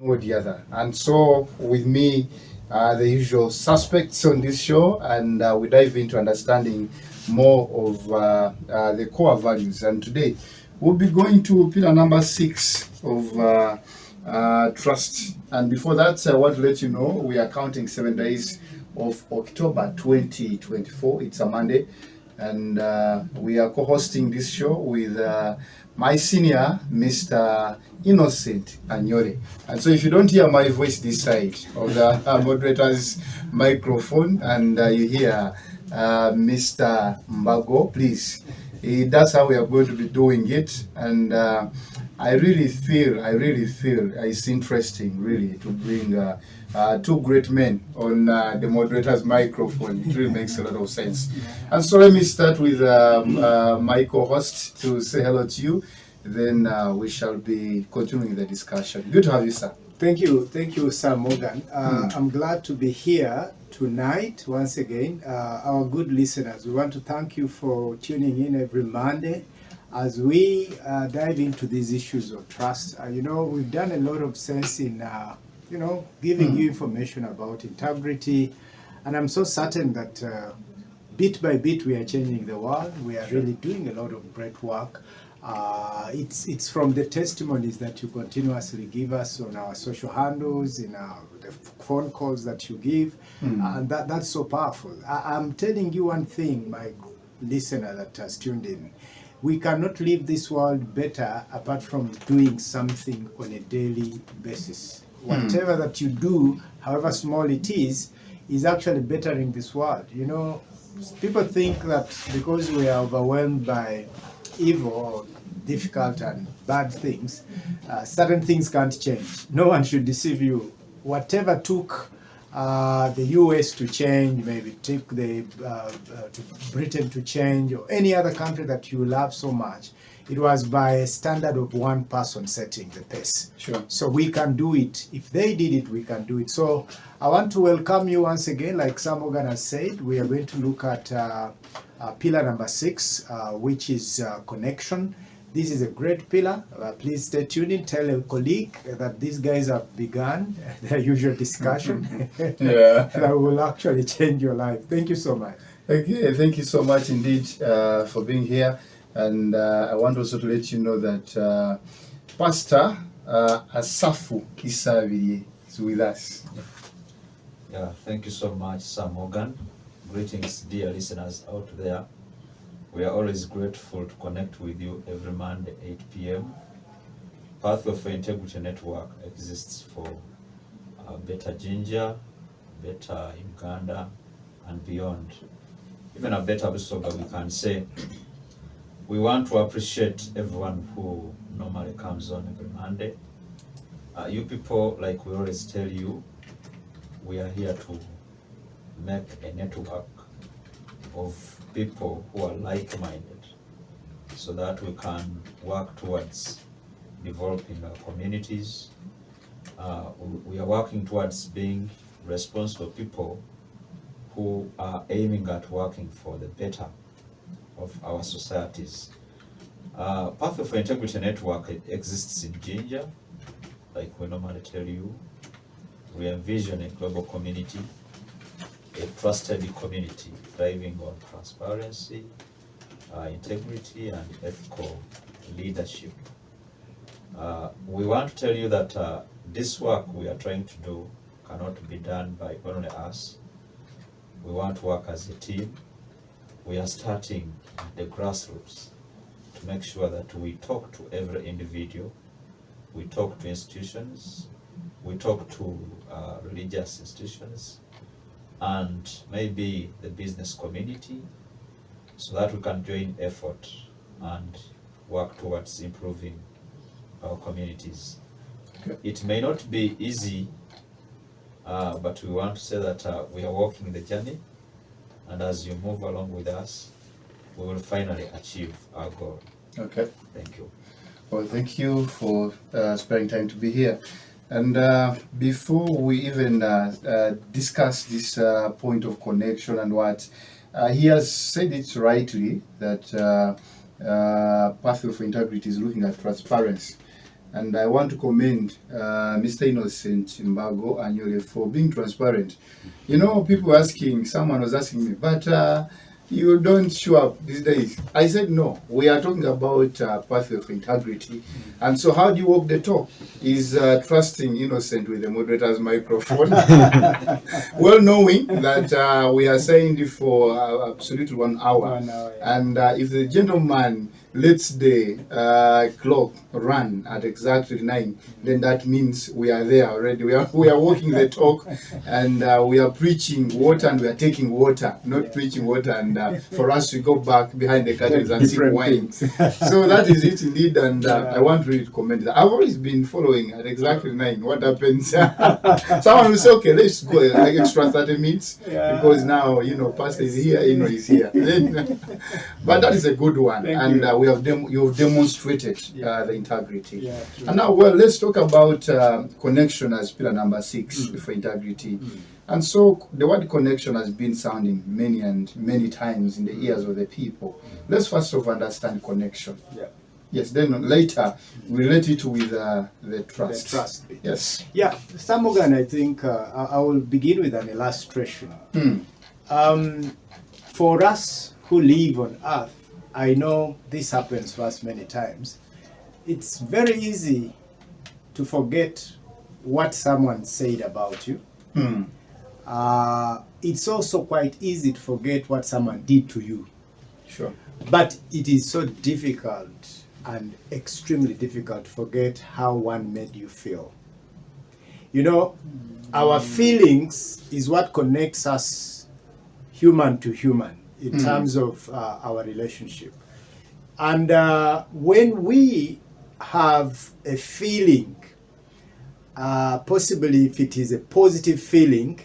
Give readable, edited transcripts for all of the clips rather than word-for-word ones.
or the other. And so, with me, the usual suspects on this show, and we dive into understanding more of the core values. And today, we'll be going to pillar number 6 of trust. And before that, I want to let you know we are counting 7 days of October 2024. It's a Monday, and we are co-hosting this show with my senior, Mr. Innocent Anyore. And so if you don't hear my voice this side of the moderator's microphone and you hear Mr. Mbago, please, that's how we are going to be doing it. And I really feel it's interesting, really, to bring two great men on the moderator's microphone. It really makes a lot of sense. And so let me start with my co-host to say hello to you. Then we shall be continuing the discussion. Good to have you, sir. Thank you, Sir Morgan. I'm glad to be here tonight once again. Our good listeners, we want to thank you for tuning in every Monday as we dive into these issues of trust. We've done a lot of sense in, giving you information about integrity, and I'm so certain that bit by bit we are changing the world. We are really doing a lot of great work. It's from the testimonies that you continuously give us on our social handles, in the phone calls that you give, and that's so powerful. I'm telling you one thing, my listener that has tuned in. We cannot live this world better apart from doing something on a daily basis. Whatever that you do, however small it is actually bettering this world. People think that because we are overwhelmed by evil or difficult and bad things, certain things can't change. No one should deceive you. Whatever took the US to change, maybe took to Britain to change, or any other country that you love so much, it was by a standard of one person setting the pace. Sure. So we can do it. If they did it, we can do it. So I want to welcome you once again. Like Sam Morgan has said, we are going to look at pillar number 6, which is connection. This is a great pillar. Please stay tuned in. Tell a colleague that these guys have begun their usual discussion that will actually change your life. Thank you so much. Okay, thank you so much indeed for being here. And I want also to let you know that Pastor Asafu Isavie is with us. Yeah, thank you so much, Sam Morgan. Greetings, dear listeners out there. We are always grateful to connect with you every Monday, 8 p.m. Pathway for Integrity Network exists for better Jinja, better Uganda, and beyond. Even a better Busoga, we can say. We want to appreciate everyone who normally comes on every Monday. You people, like we always tell you, we are here to make a network of people who are like-minded so that we can work towards developing our communities. We are working towards being responsible people who are aiming at working for the better of our societies. Pathway for Integrity Network exists in Jinja, like we normally tell you. We envision a global community, a trusted community thriving on transparency, integrity, and ethical leadership. We want to tell you that this work we are trying to do cannot be done by only us. We want to work as a team. We are starting at the grassroots to make sure that we talk to every individual, we talk to institutions, we talk to religious institutions, and maybe the business community, so that we can join effort and work towards improving our communities. Okay. It may not be easy, but we want to say that we are walking the journey, and as you move along with us, we will finally achieve our goal. Okay. Thank you. Well, thank you for sparing time to be here. And before we even discuss this point of connection and what, he has said it rightly that Pathway for Integrity is looking at transparency. And I want to commend Mr. Innocent Mbago Anyole for being transparent. You know, people asking, someone was asking me, but you don't show up these days. I said, no, we are talking about pathway of integrity. And so how do you walk the talk? Is trusting Innocent with the moderator's microphone. Well knowing that we are signed for absolutely 1 hour. 1 hour, yeah. And if the gentleman lets the clock run at exactly 9, then that means we are there already. We are walking the talk, and we are preaching water, and we are taking water, not preaching water. And for us to go back behind the curtains and sip wine. So that is it indeed, and I want really to comment that. I've always been following at exactly 9. What happens? Someone will say, okay, let's go like extra 30 minutes because now, you know, Pastor is here, Ino is here. But that is a good one. Thank and you. You've demonstrated the integrity. Yeah, true. And now, well, let's talk about connection as pillar number 6 for integrity. And so the word connection has been sounding many and many times in the ears of the people. Let's first of all understand connection. Yeah. Yes, then later we relate it with the trust. The trust bit. Yes. Yeah, Samogan, I think I will begin with an illustration. For us who live on earth, I know this happens to us many times. It's very easy to forget what someone said about you. It's also quite easy to forget what someone did to you. Sure. But it is so difficult and extremely difficult to forget how one made you feel. You know, our feelings is what connects us human to human in terms of our relationship. And when we have a feeling, possibly if it is a positive feeling,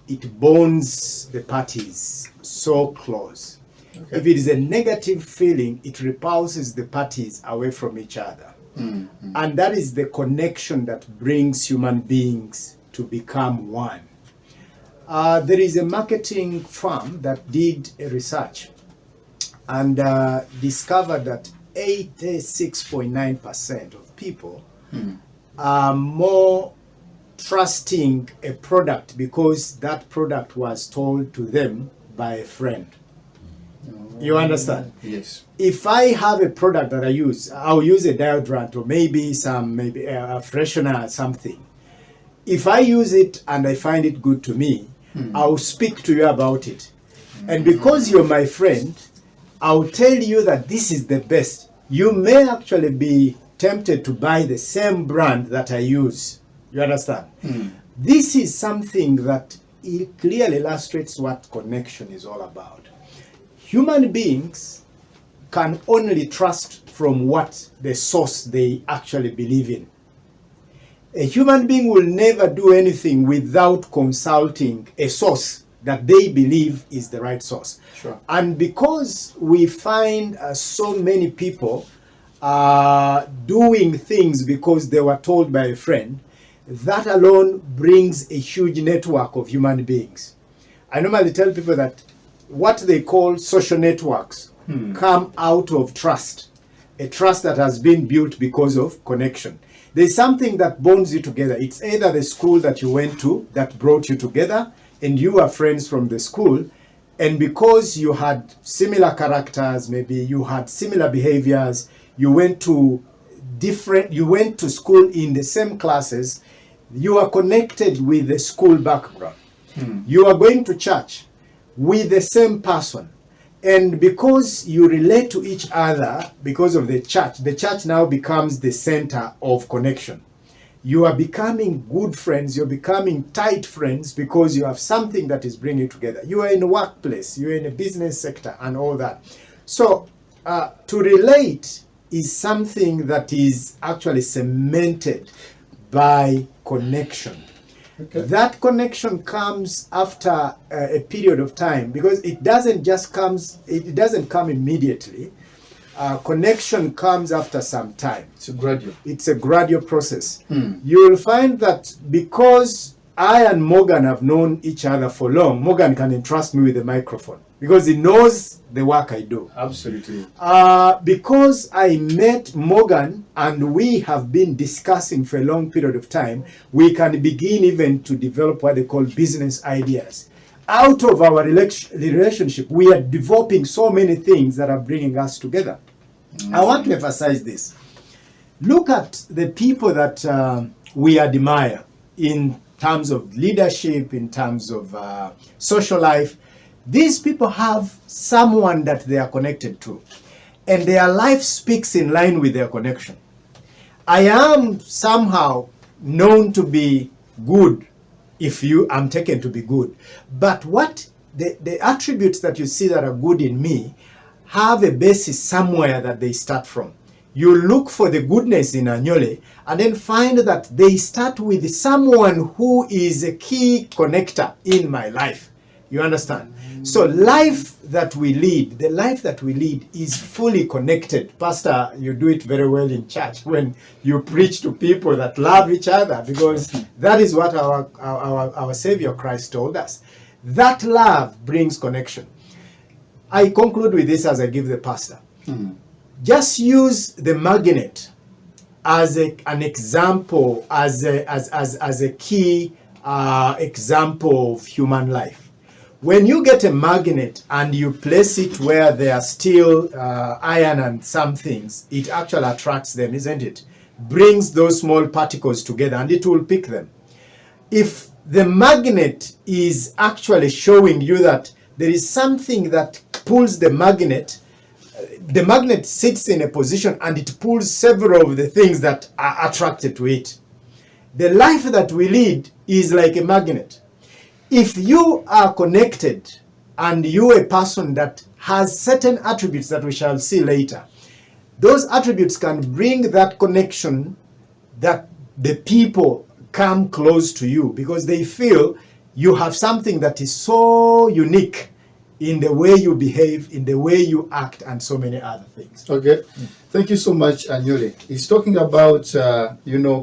it bonds the parties so close. Okay. If it is a negative feeling, it repulses the parties away from each other. And that is the connection that brings human beings to become one. There is a marketing firm that did a research and discovered that 86.9% of people are more trusting a product because that product was told to them by a friend. You understand? Yes. If I have a product that I use, I'll use a deodorant or maybe a freshener or something. If I use it and I find it good to me, I'll speak to you about it. And because you're my friend, I'll tell you that this is the best. You may actually be tempted to buy the same brand that I use. You understand? This is something that it clearly illustrates what connection is all about. Human beings can only trust from what the source they actually believe in. A human being will never do anything without consulting a source that they believe is the right source. Sure. And because we find so many people doing things because they were told by a friend, that alone brings a huge network of human beings. I normally tell people that what they call social networks come out of trust, a trust that has been built because of connection. There's something that bonds you together. It's either the school that you went to that brought you together and you are friends from the school, and because you had similar characters, maybe you had similar behaviors, you went to school in the same classes, you are connected with the school background. You are going to church with the same person. And because you relate to each other because of the church now becomes the center of connection. You are becoming good friends, you're becoming tight friends because you have something that is bringing you together. You are in a workplace, you're in a business sector and all that. So to relate is something that is actually cemented by connection. Okay. That connection comes after a period of time because it doesn't come immediately. Connection comes after some time. It's a gradual. It's a gradual process. You will find that because I and Morgan have known each other for long, Morgan can entrust me with the microphone because he knows the work I do. Absolutely. Because I met Morgan and we have been discussing for a long period of time, we can begin even to develop what they call business ideas. Out of our relationship, we are developing so many things that are bringing us together. I want to emphasize this. Look at the people that we admire in terms of leadership, in terms of social life. These people have someone that they are connected to, and their life speaks in line with their connection. I am somehow known to be good if I'm taken to be good, but what the attributes that you see that are good in me have a basis somewhere that they start from. You look for the goodness in Anyole and then find that they start with someone who is a key connector in my life. You understand? So life that we lead, the life that we lead is fully connected. Pastor, you do it very well in church when you preach to people that love each other, because that is what our Savior Christ told us. That love brings connection. I conclude with this as I give the pastor. Just use the magnet as an example, as a key example of human life. When you get a magnet and you place it where there are still iron and some things, it actually attracts them, isn't it? Brings those small particles together and it will pick them. If the magnet is actually showing you that there is something that pulls the magnet sits in a position and it pulls several of the things that are attracted to it. The life that we lead is like a magnet. If you are connected and you're a person that has certain attributes that we shall see later, those attributes can bring that connection that the people come close to you because they feel you have something that is so unique in the way you behave, in the way you act, and so many other things. Okay. Thank you so much, Anyole. He's talking about,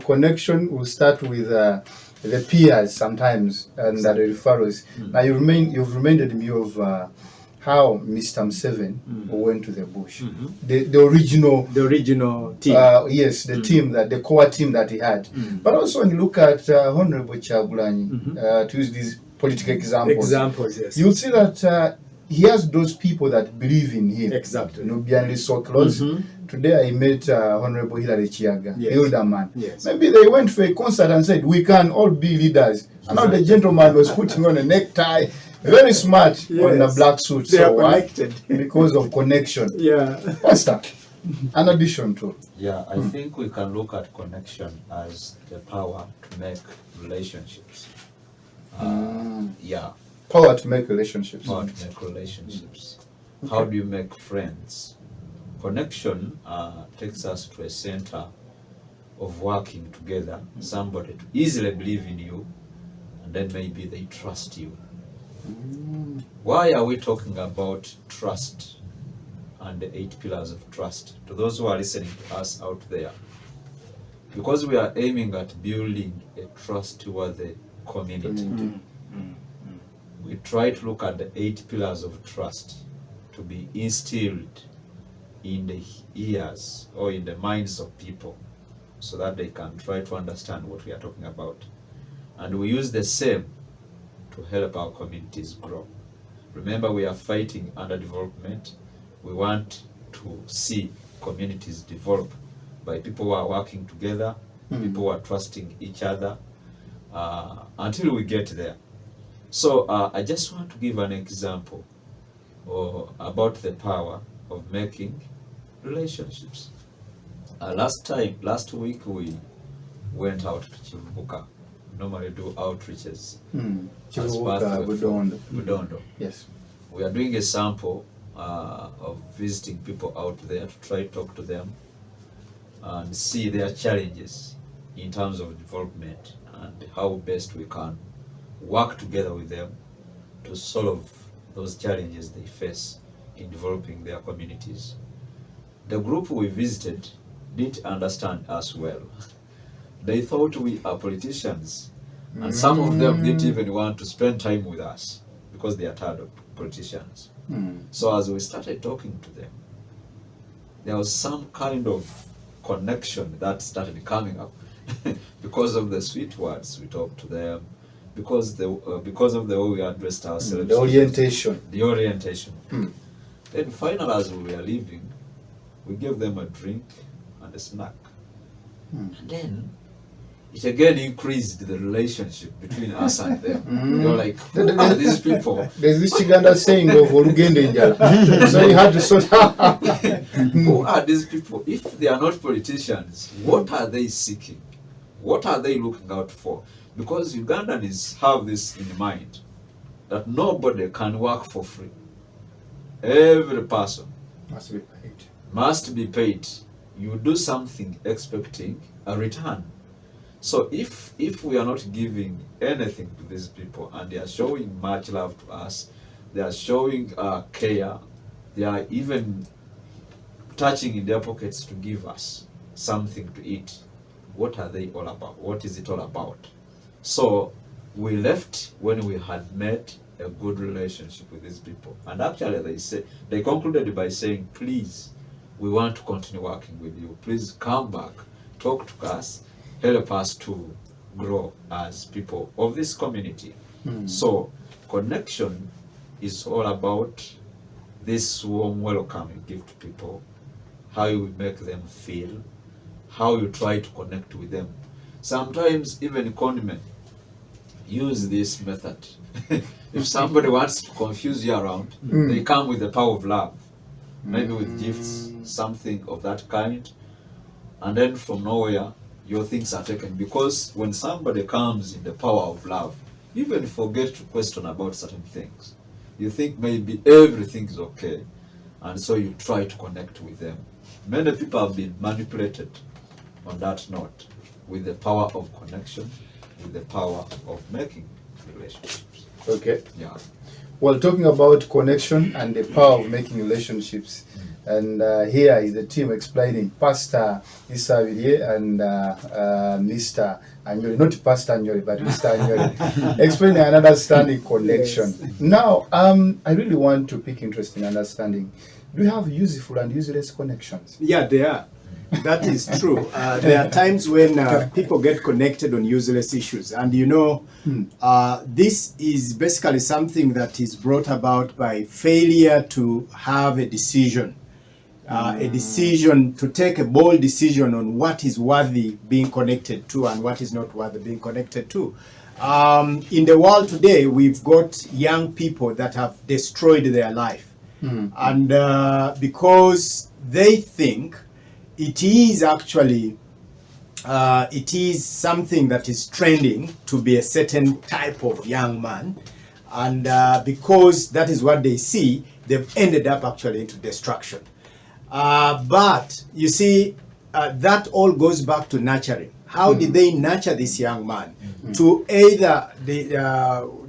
connection will start with the peers sometimes and the referrals. Now you've reminded me of how Mr. Museveni went to the bush. The original team. Yes, the team, the core team that he had. But also when you look at Honorable Kyagulanyi, to use these political examples, yes. you'll see that he has those people that believe in him. Exactly. Nubianly so close. Today I met Honorable Hilary Chiaga, Yes. elder man. Yes. Maybe they went for a concert and said, we can all be leaders. And now the gentleman was putting on a necktie, very smart, on a black suit. They are connected. Because of connection. Yeah. Pastor, an addition to. Yeah, I think we can look at connection as the power to make relationships. Yeah. Power to make relationships. How to make relationships. How do you make friends? Connection takes us to a center of working together, somebody to easily believe in you, and then maybe they trust you. Why are we talking about trust and the 8 pillars of trust to those who are listening to us out there? Because we are aiming at building a trustworthy community. We try to look at the 8 pillars of trust to be instilled in the ears or in the minds of people so that they can try to understand what we are talking about. And we use the same to help our communities grow. Remember, we are fighting underdevelopment. We want to see communities develop by people who are working together, people who are trusting each other, until we get there. So I just want to give an example about the power of making relationships. Last week we went out to Chivubuka. We normally do outreaches. Chivubuka, Budondo. Yes. We are doing a sample of visiting people out there to try to talk to them and see their challenges in terms of development and how best we can work together with them to solve those challenges they face in developing their communities. The group we visited didn't understand us well. They thought we are politicians And some of them didn't even want to spend time with us because they are tired of politicians. So as we started talking to them, there was some kind of connection that started coming up because of the sweet words we talked to them, because of the way we addressed ourselves. The orientation. The orientation. Then finally, as we were leaving, we gave them a drink and a snack. And then it again increased the relationship between us and them. You're like, who are these people? There's this Chiganda saying of Olugende Njala. So you had to sort out. Who are these people? If they are not politicians, what are they seeking? What are they looking out for? Because Ugandans have this in mind, that nobody can work for free. Every person Must be paid. must be paid. You do something expecting a return. So if we are not giving anything to these people and they are showing much love to us, they are showing care, they are even touching in their pockets to give us something to eat, what are they all about? What is it all about? So we left when we had made a good relationship with these people. And actually they concluded by saying, please, we want to continue working with you. Please come back, talk to us, help us to grow as people of this community. So connection is all about this warm welcome you give to people, how you make them feel, how you try to connect with them. Sometimes even conmen use this method. If somebody wants to confuse you around, they come with the power of love, maybe with gifts, something of that kind, and then from nowhere your things are taken. Because when somebody comes in the power of love, you even forget to question about certain things. You think maybe everything is okay, and so you try to connect with them. Many people have been manipulated on that note, with the power of connection, with the power of making relationships. Okay. Yeah. Well, talking about connection and the power of making relationships, and here is the team explaining Pastor Isavirie and Mr. Anyori, not Pastor Anyori, but Mr. Anyori, explaining and understanding connection. Yes. Now, I really want to pick interest in understanding, do you have useful and useless connections? Yeah, they are. That is true. There are times when people get connected on useless issues. And you know, this is basically something that is brought about by failure to have a decision. A decision, to take a bold decision on what is worthy being connected to and what is not worthy being connected to. In the world today, we've got young people that have destroyed their life. And because they think it is actually, it is something that is trending to be a certain type of young man. And because that is what they see, they've ended up actually into destruction. But you see, that all goes back to nurturing. How did they nurture this young man? To either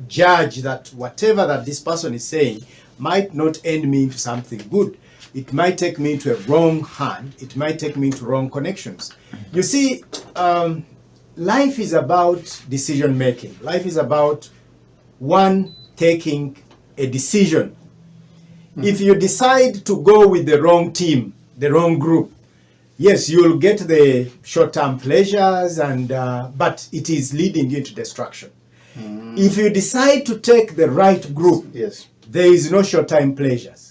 judge that whatever that this person is saying might not end me into something good. It might take me to a wrong hand. It might take me to wrong connections. You see, life is about decision making. Life is about one taking a decision. If you decide to go with the wrong team, the wrong group, yes, you'll get the short-term pleasures, and but it is leading you to destruction. If you decide to take the right group, Yes. there is no short-term pleasures.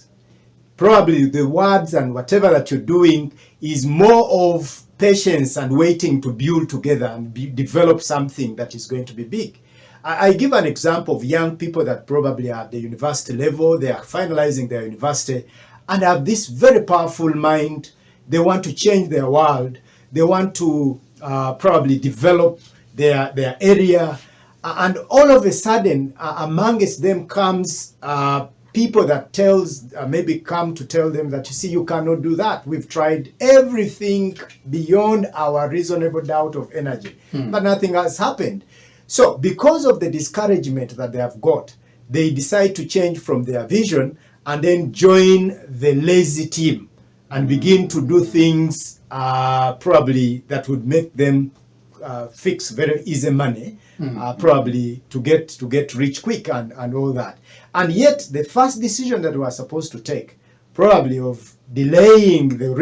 Probably the words and whatever that you're doing is more of patience and waiting to build together and develop something that is going to be big. I give an example of young people that probably are at the university level, they are finalizing their university and have this very powerful mind. They want to change their world. They want to probably develop their area. And all of a sudden, amongst them comes people that maybe come to tell them that, you see, you cannot do that. We've tried everything beyond our reasonable doubt of energy, but nothing has happened. So because of the discouragement that they have got, they decide to change from their vision and then join the lazy team and begin to do things probably that would make them fix very easy money, probably to get rich quick and all that. And yet the first decision that we are supposed to take, probably of delaying the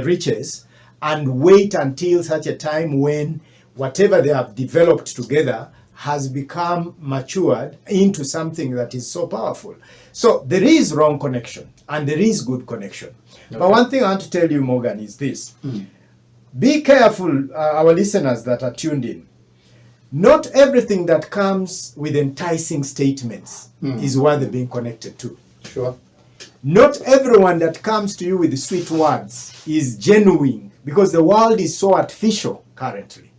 riches and wait until such a time when whatever they have developed together has become matured into something that is so powerful. So there is wrong connection and there is good connection. Okay. But one thing I want to tell you, Morgan, is this. Be careful, our listeners that are tuned in. Not everything that comes with enticing statements is worth being connected to. Sure. Not everyone that comes to you with sweet words is genuine, because the world is so artificial currently.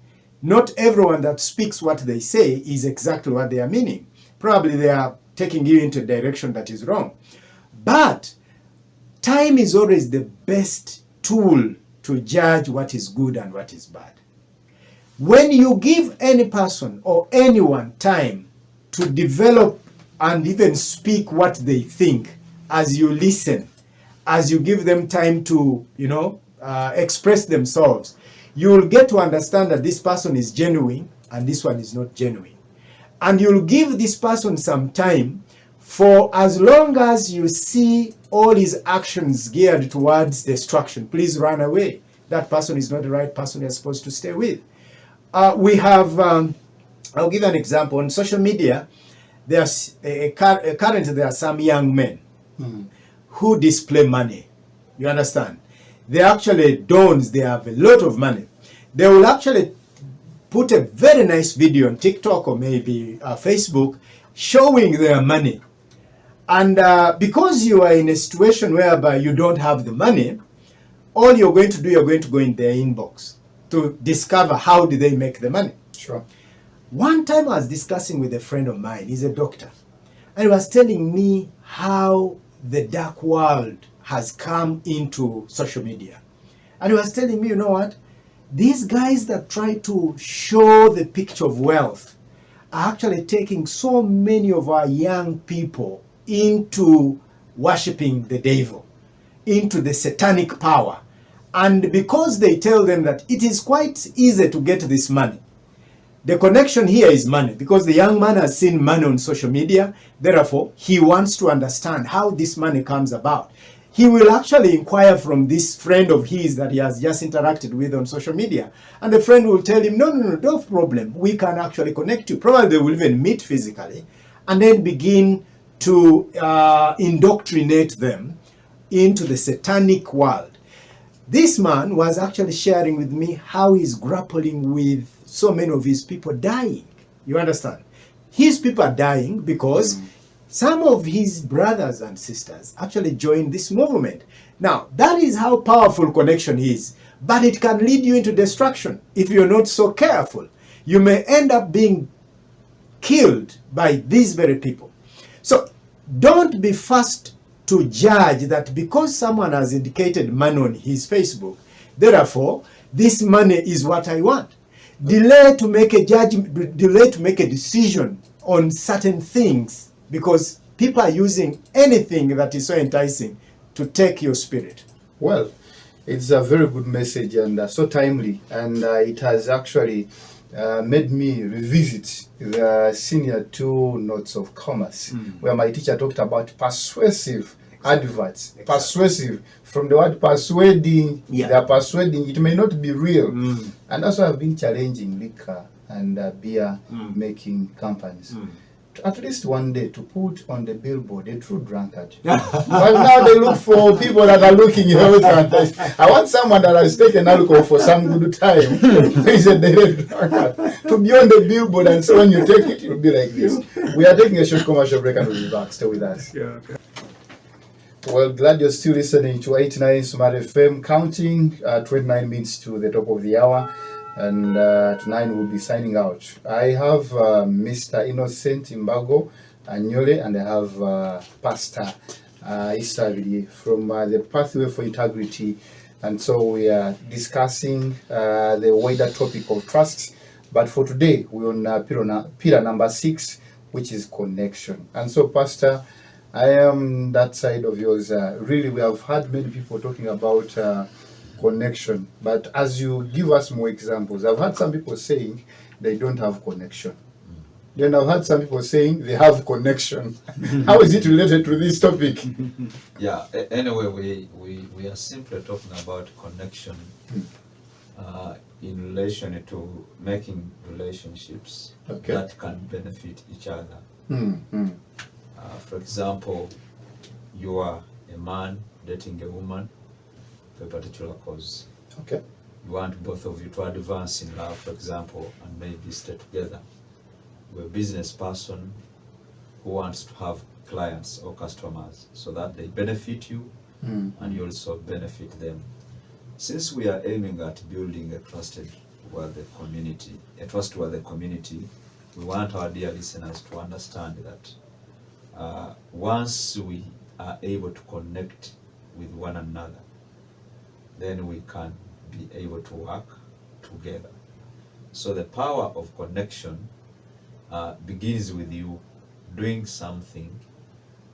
Not everyone that speaks what they say is exactly what they are meaning. Probably they are taking you into a direction that is wrong. But time is always the best tool to judge what is good and what is bad. When you give any person or anyone time to develop and even speak what they think, as you listen, as you give them time to, express themselves, you will get to understand that this person is genuine and this one is not genuine. And you'll give this person some time. For as long as you see all his actions geared towards destruction, please run away. That person is not the right person you're supposed to stay with. We have, I'll give an example. On social media, there's currently there are some young men who display money. You understand? They actually dons, they have a lot of money. They will actually put a very nice video on TikTok or maybe Facebook showing their money. And because you are in a situation whereby you don't have the money, all you're going to do, you're going to go in their inbox to discover how did they make the money. Sure. One time I was discussing with a friend of mine, he's a doctor, and he was telling me how the dark world has come into social media. And he was telling me, you know what? These guys that try to show the picture of wealth are actually taking so many of our young people into worshiping the devil, into the satanic power. And because they tell them that it is quite easy to get this money, the connection here is money, because the young man has seen money on social media. Therefore, he wants to understand how this money comes about. He will actually inquire from this friend of his that he has just interacted with on social media. And the friend will tell him, no problem. We can actually connect you. Probably they will even meet physically and then begin to indoctrinate them into the satanic world. This man was actually sharing with me how he's grappling with so many of his people dying. You understand? His people are dying because some of his brothers and sisters actually joined this movement. Now, that is how powerful connection is. But it can lead you into destruction if you're not so careful. You may end up being killed by these very people. So don't be fast to judge that because someone has indicated money on his Facebook, therefore, this money is what I want. Delay to make a judgment, delay to make a decision on certain things, because people are using anything that is so enticing to take your spirit. Well, it's a very good message and so timely, and it has actually made me revisit the senior 2 notes of commerce, where my teacher talked about persuasive adverts. Exactly. Persuasive, from the word persuading, they are persuading, it may not be real. And that's why I've been challenging liquor and beer making companies. At least one day to put on the billboard a true drunkard. But now they look for people that are looking healthy. I want someone that has taken alcohol for some good time. He's a direct drunkard. To be on the billboard, and so when you take it, it will be like this. We are taking a short commercial break and we'll be back. Stay with us. Yeah, okay. Well, glad you're still listening to 89 Smart FM, counting 29 minutes to the top of the hour. And tonight we'll be signing out. I have Mr. Innocent Imbago Anyole, and I have Pastor Isavili from the Pathway for Integrity. And so we are discussing the wider topic of trust. But for today, we're on pillar number 6, which is connection. And so, Pastor, I am that side of yours. Really, we have had many people talking about connection. But as you give us more examples, I've heard some people saying they don't have connection. Then I've heard some people saying they have connection. How is it related to this topic? Yeah, anyway, we are simply talking about connection in relation to making relationships that can benefit each other. For example, you are a man dating a woman for a particular cause. Okay. You want both of you to advance in love, for example, and maybe stay together. You're a business person who wants to have clients or customers so that they benefit you and you also benefit them. Since we are aiming at building a trustworthy community, we want our dear listeners to understand that once we are able to connect with one another, then we can be able to work together. So the power of connection begins with you doing something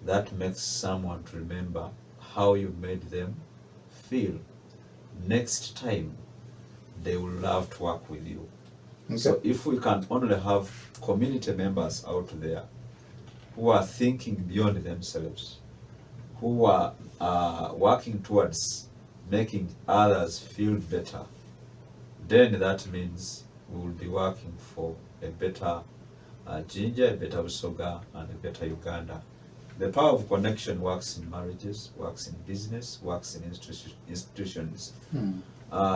that makes someone to remember how you made them feel. Next time, they will love to work with you. Okay. So if we can only have community members out there who are thinking beyond themselves, who are working towards making others feel better, then that means we will be working for a better Jinja, a better Busoga, and a better Uganda. The power of connection works in marriages, works in business, works in institutions.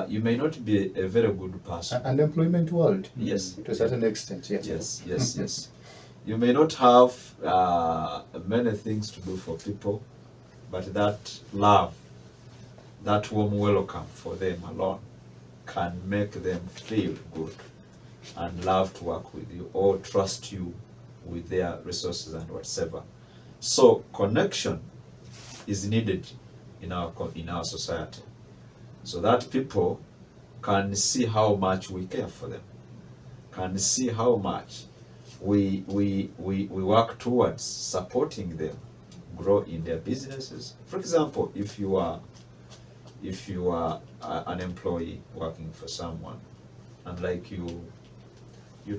You may not be a very good person. An employment world. Yes. To a certain extent, yes. Yes. You may not have many things to do for people, but that love, that warm welcome for them alone can make them feel good and love to work with you or trust you with their resources and whatever. So connection is needed in our society, so that people can see how much we care for them, can see how much we work towards supporting them grow in their businesses. For example, if you are an employee working for someone, and like you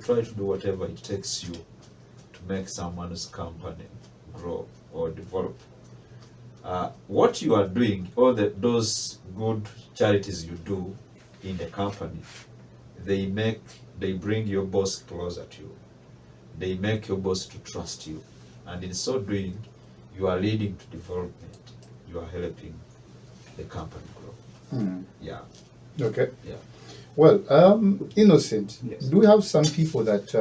try to do whatever it takes you to make someone's company grow or develop. What you are doing, all those good charities you do in the company, they bring your boss closer to you. They make your boss to trust you. And in so doing, you are leading to development. You are helping the company grow. Yeah. Okay. Yeah. Well, Innocent, Yes. do we have some people that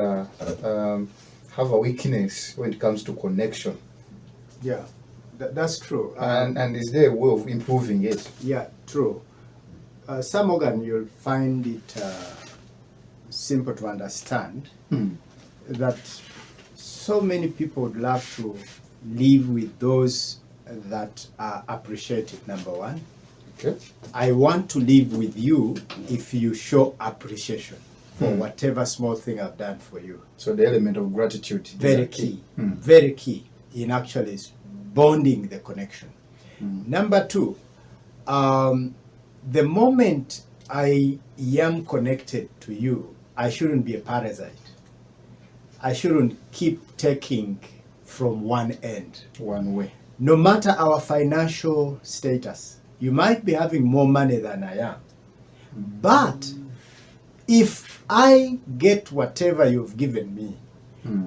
have a weakness when it comes to connection? Yeah, that's true. And is there a way of improving it? Yeah, true. Some organ you'll find it simple to understand that so many people would love to live with those that are appreciated, number one. Okay. I want to live with you if you show appreciation for whatever small thing I've done for you. So the element of gratitude is Very a key, very key in actually bonding the connection. Number two, the moment I am connected to you, I shouldn't be a parasite. I shouldn't keep taking from one end. one way. No matter our financial status, you might be having more money than I am. But if I get whatever you've given me,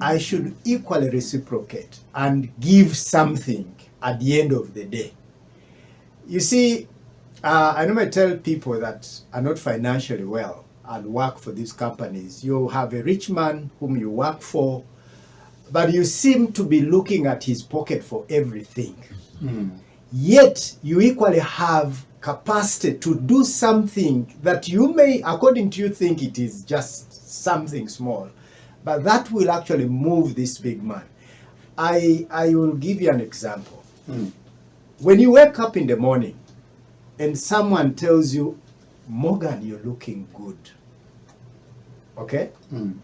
I should equally reciprocate and give something at the end of the day. You see, I normally tell people that are not financially well and work for these companies, you have a rich man whom you work for, but you seem to be looking at his pocket for everything. Yet you equally have capacity to do something that you may, according to you, think it is just something small, but that will actually move this big man. I will give you an example. When you wake up in the morning and someone tells you, Morgan, you're looking good. Okay?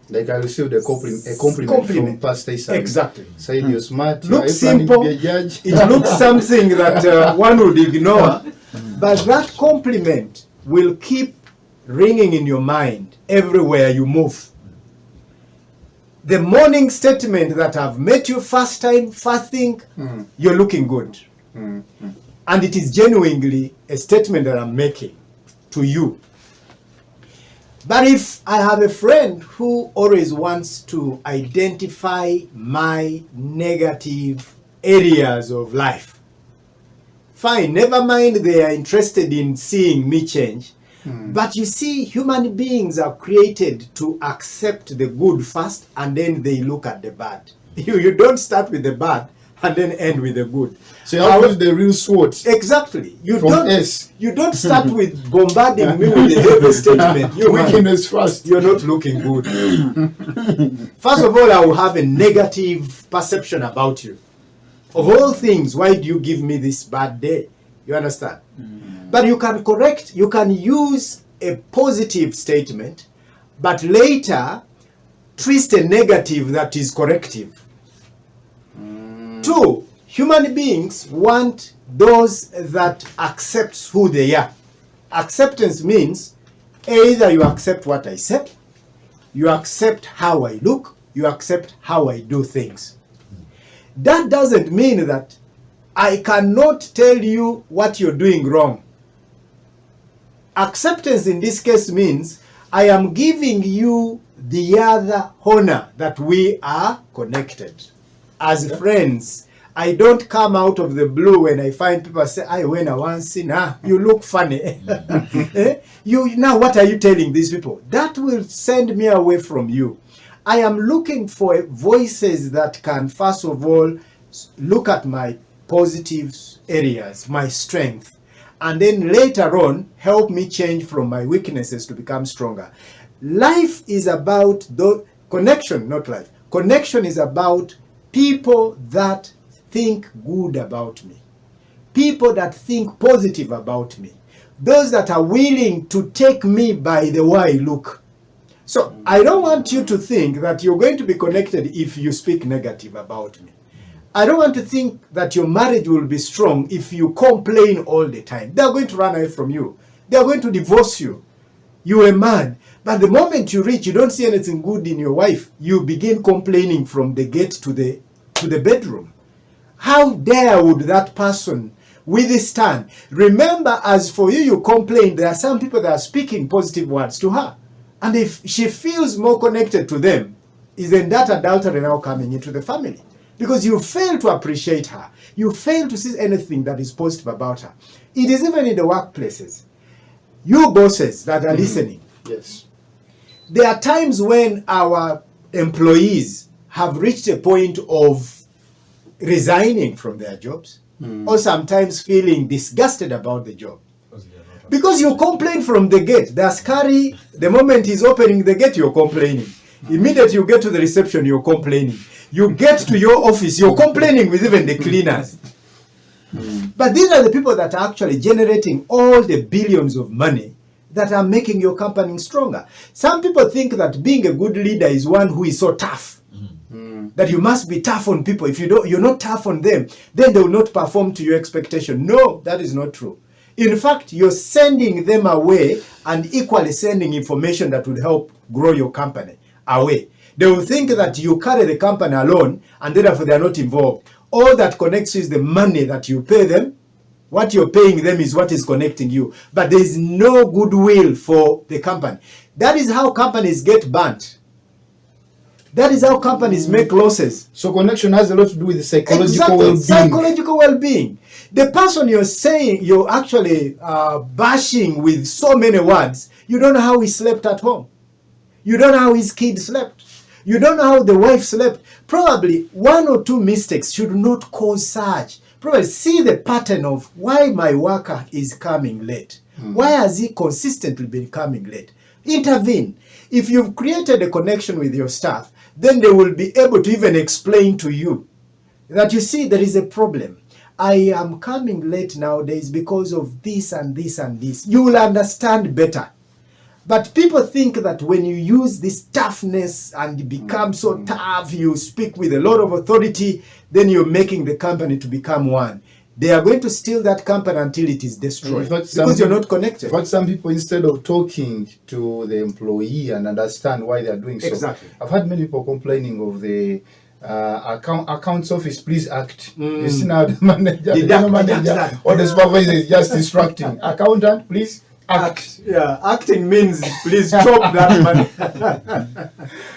Like I received a compliment from Pastor Isaac. Exactly. Said you're smart. Looks Are you planning simple. to be a judge? It looks something that one would ignore, but that compliment will keep ringing in your mind everywhere you move. The morning statement that I've met you first time, first thing, you're looking good. And it is genuinely a statement that I'm making to you. But if I have a friend who always wants to identify my negative areas of life, fine, never mind, they are interested in seeing me change. But you see, human beings are created to accept the good first and then they look at the bad. You don't start with the bad and then end with the good. So you have the real sword. Exactly. You From S. don't start with bombarding me with the heavy statement. Wickedness first. You're not looking good. First of all, I will have a negative perception about you. Of all things, why do you give me this bad day? You understand? But you can correct, you can use a positive statement, but later twist a negative that is corrective. Two, human beings want those that accept who they are. Acceptance means either you accept what I said, you accept how I look, you accept how I do things. That doesn't mean that I cannot tell you what you're doing wrong. Acceptance in this case means I am giving you the other honor that we are connected. As friends, I don't come out of the blue when I find people say, I when I want to see, nah, you look funny. Now what are you telling these people? That will send me away from you. I am looking for voices that can, first of all, look at my positive areas, my strength, and then later on help me change from my weaknesses to become stronger. Life is about the connection, not life. Connection is about people that think good about me, people that think positive about me, those that are willing to take me by the way I look. So I don't want you to think that you're going to be connected if you speak negative about me. I don't want to think that your marriage will be strong if you complain all the time. They are going to run away from you. They are going to divorce you. You are mad. But the moment you reach, you don't see anything good in your wife, you begin complaining from the gate to the bedroom. How dare would that person withstand? Remember, as for you complain, there are some people that are speaking positive words to her. And if she feels more connected to them, isn't that adultery now coming into the family? Because you fail to appreciate her. You fail to see anything that is positive about her. It is even in the workplaces. You bosses that are listening. Yes. There are times when our employees have reached a point of resigning from their jobs or sometimes feeling disgusted about the job. Because you complain from the gate. The askari, the moment he's opening the gate, you're complaining. Immediately you get to the reception, you're complaining. You get to your office, you're complaining with even the cleaners. But these are the people that are actually generating all the billions of money that are making your company stronger. Some people think that being a good leader is one who is so tough. That you must be tough on people. If you're not tough on them, then they will not perform to your expectation. No, that is not true. In fact, you're sending them away and equally sending information that would help grow your company away. They will think that you carry the company alone and therefore they are not involved. All that connects you is the money that you pay them. What you're paying them is what is connecting you. But there is no goodwill for the company. That is how companies get burnt. That is how companies make losses. So connection has a lot to do with the psychological well-being. Psychological well-being. The person you're saying, you're actually bashing with so many words, you don't know how he slept at home. You don't know how his kid slept. You don't know how the wife slept. Probably one or two mistakes should not cause such. Probably see the pattern of why my worker is coming late. Why has he consistently been coming late? Intervene. If you've created a connection with your staff, then they will be able to even explain to you that, you see, there is a problem. I am coming late nowadays because of this and this and this. You will understand better. But people think that when you use this toughness and become so tough, you speak with a lot of authority, then you're making the company to become one. they are going to steal that company until it is destroyed, In fact, because you're not connected. In fact, some people, instead of talking to the employee and understand why they are doing so, Exactly. I've had many people complaining of the accounts office, please act. You see now the manager, the general manager, or the supervisor is just instructing accountant, please act. Yeah, acting means please chop that money.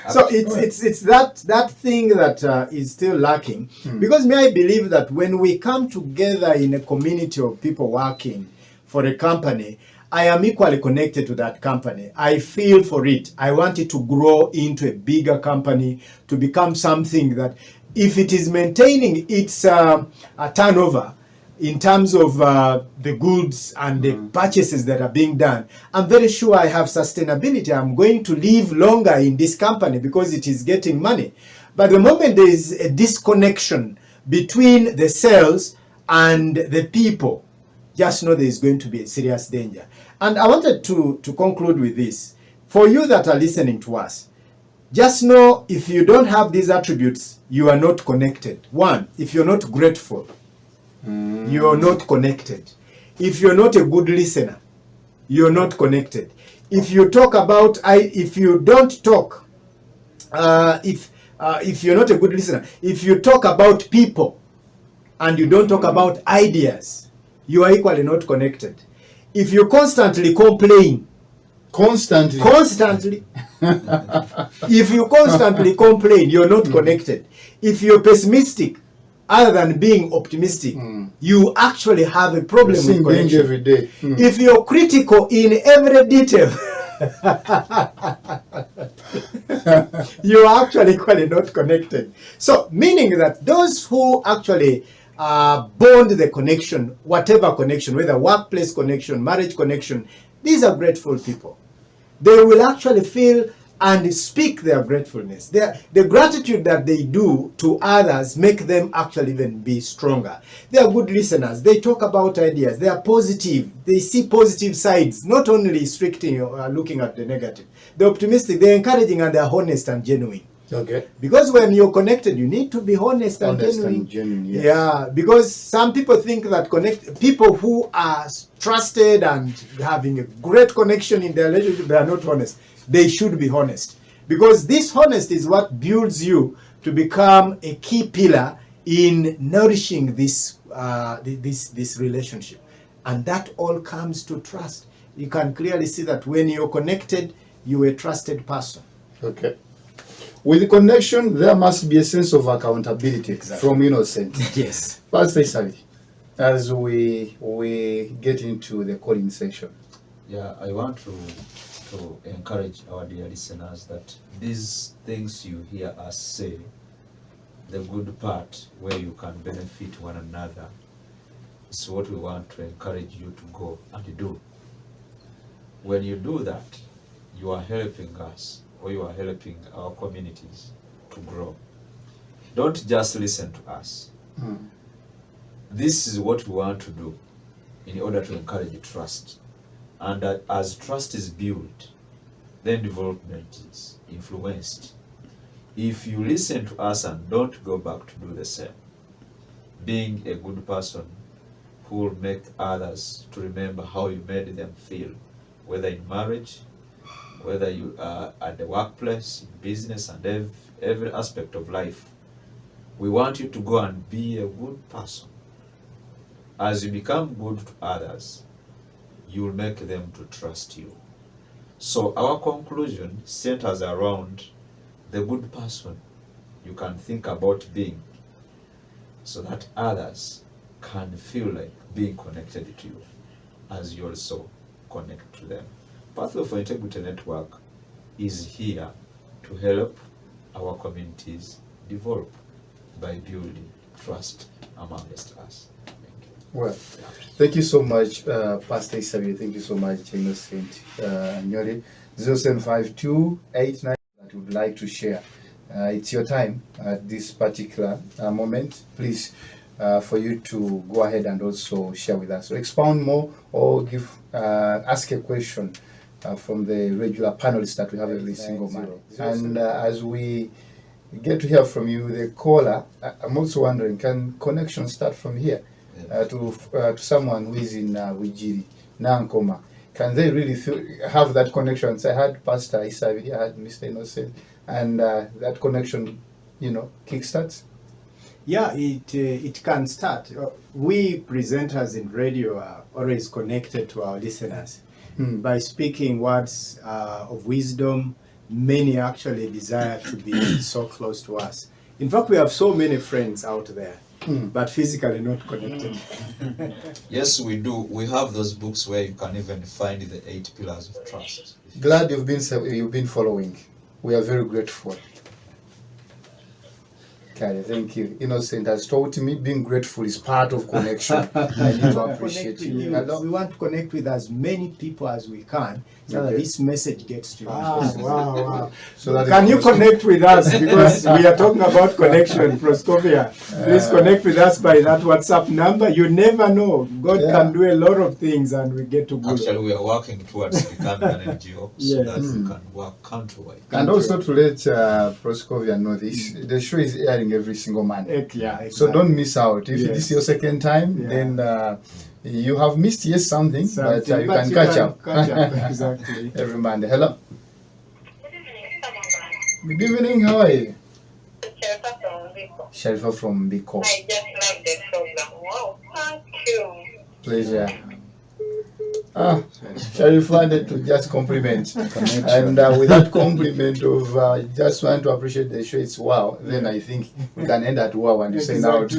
So it's that thing that is still lacking, because may I believe that when we come together in a community of people working for a company, I am equally connected to that company. I feel for it. I want it to grow into a bigger company, to become something that, if it is maintaining its a turnover in terms of the goods and the purchases that are being done, I'm very sure I have sustainability. I'm going to live longer in this company because it is getting money. But the moment there is a disconnection between the sales and the people, just know there is going to be a serious danger. And I wanted to conclude with this. For you that are listening to us, just know, if you don't have these attributes, you are not connected. One, if you're not grateful, you are not connected. If you're not a good listener, you're not connected. If you talk about, if you don't talk, if you're not a good listener, if you talk about people and you don't talk about ideas, you are equally not connected. If you constantly complain, Constantly. if you constantly complain, you're not connected. If you're pessimistic, other than being optimistic, you actually have a problem with connection. Every day. If you're critical in every detail, you are actually equally not connected. So, meaning that those who actually bond the connection, whatever connection, whether workplace connection, marriage connection, these are grateful people. They will actually feel and speak their gratefulness. The gratitude that they do to others make them actually even be stronger. They are good listeners. They talk about ideas. They are positive. They see positive sides, not only strictly looking at the negative. They're optimistic. They're encouraging, and they're honest and genuine. Okay. Because when you're connected, you need to be honest and genuine. Yes. Yeah, because some people think that people who are trusted and having a great connection in their relationship, they are not honest. They should be honest, because this honesty is what builds you to become a key pillar in nourishing this this relationship, and that all comes to trust. You can clearly see that when you're connected, you're a trusted person. Okay. With the connection, there must be a sense of accountability from innocent. Yes. Pastor Isavi, as we get into the calling section. Yeah, I want to encourage our dear listeners that these things you hear us say, the good part where you can benefit one another, is what we want to encourage you to go and do. When you do that, you are helping us, or you are helping our communities to grow. Don't just listen to us. This is what we want to do in order to encourage trust. And as trust is built, then development is influenced. If you listen to us and don't go back to do the same, being a good person who will make others to remember how you made them feel, whether in marriage, whether you are at the workplace, in business, and every aspect of life, we want you to go and be a good person. As you become good to others, you will make them to trust you. So our conclusion centers around the good person you can think about being, so that others can feel like being connected to you as you also connect to them. Pathway for Integrity Network is here to help our communities develop by building trust amongst us. Well, thank you so much, Pastor Isabi. Thank you so much, Innocent Nyori. 075289 that would like to share. It's your time at this particular moment. Please, for you to go ahead and also share with us. So expound more or give ask a question from the regular panelists that we have every single month. And as we get to hear from you, the caller, I'm also wondering, can connection start from here? to someone who is in Wigiri, Nankoma, can they really have that connection? So I had Pastor Isavi, I had Mr. Innocent, and that connection, kickstarts? Yeah, it can start. We presenters in radio are always connected to our listeners. By speaking words of wisdom. Many actually desire to be so close to us. In fact, we have so many friends out there, but physically not connected. Yes, we do. We have those books where you can even find the 8 pillars of trust. Glad you've been following. We are very grateful. Okay, thank you. Innocent has told me being grateful is part of connection. I need to appreciate you. We want to connect with as many people as we can so that this message gets to you. Wow. So can you connect with us? Because we are talking about connection, Proscovia. Please connect with us by that WhatsApp number. You never know. God can do a lot of things and we get to go. Actually, we are working towards becoming an NGO so that we can work countrywide. And also to let Proscovia know this, the show is airing every single Monday. Exactly. So don't miss out. If this is your second time, then you have missed something, but you can catch up. Exactly. Every Monday. Hello. Good evening. How are you? Sharifa from Biko. I just love the program. Wow, thank you. Pleasure. Sharifa wanted to just compliment. And with that compliment of just want to appreciate the show, it's wow. Then I think we can end at wow and you say out.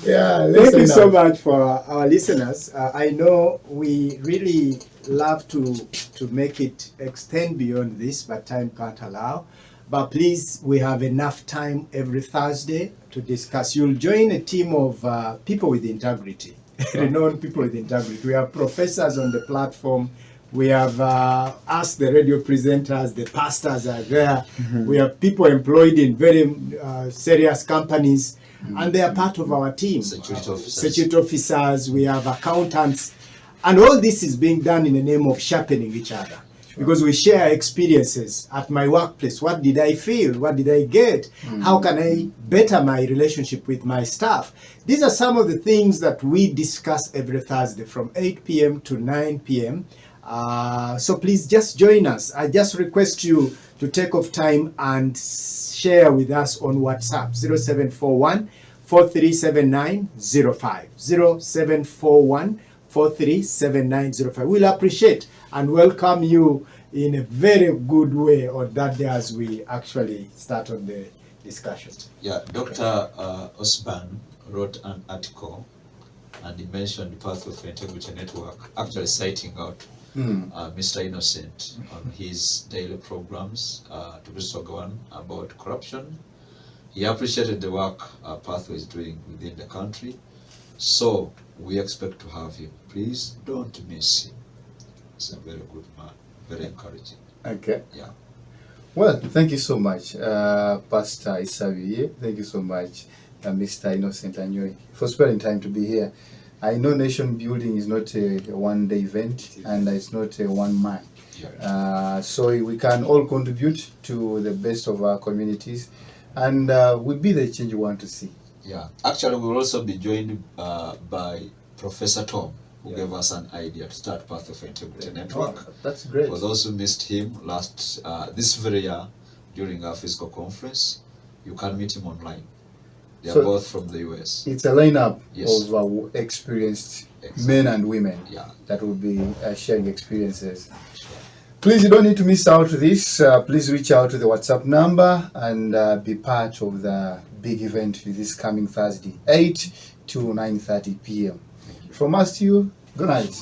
Thank you so much for our listeners. I know we really love to make it extend beyond this, but time can't allow. But please, we have enough time every Thursday to discuss. You'll join a team of people with integrity, renowned people with integrity. We have professors on the platform. We have us, the radio presenters, the pastors are there. We have people employed in very serious companies, and they are part of our team. Security officers, we have accountants, and all this is being done in the name of sharpening each other. Because we share experiences at my workplace. What did I feel? What did I get? How can I better my relationship with my staff? These are some of the things that we discuss every Thursday from 8 p.m. to 9 p.m. So please just join us. I just request you to take off time and share with us on WhatsApp 0741 437905. 0741 437905. We'll appreciate and welcome you in a very good way on that day as we actually start on the discussion. Yeah, Dr. Osborne wrote an article and he mentioned the Pathway for Integrity Network, actually citing out Mr. Innocent on his daily programs to Bristogawan about corruption. He appreciated the work Pathway is doing within the country. So we expect to have him. Please don't miss him. He's a very good man, very encouraging. Okay. Yeah. Well, thank you so much, Pastor Isavi. Thank you so much, Mr. Innocent Anyoy, for spending time to be here. I know nation building is not a one-day event, and it's not a one-man. So we can all contribute to the best of our communities, and we'll be the change we want to see. Yeah, actually we'll also be joined by Professor Tom, who gave us an idea to start Pathway for Integrity Network. That's great. For those who missed him this very year during our physical conference, you can meet him online. They are both from the US. It's a lineup of experienced men and women that will be sharing experiences. Please, you don't need to miss out this. Please reach out to the WhatsApp number and be part of the big event this coming Thursday, 8 to 9:30 p.m. From us to you, good night.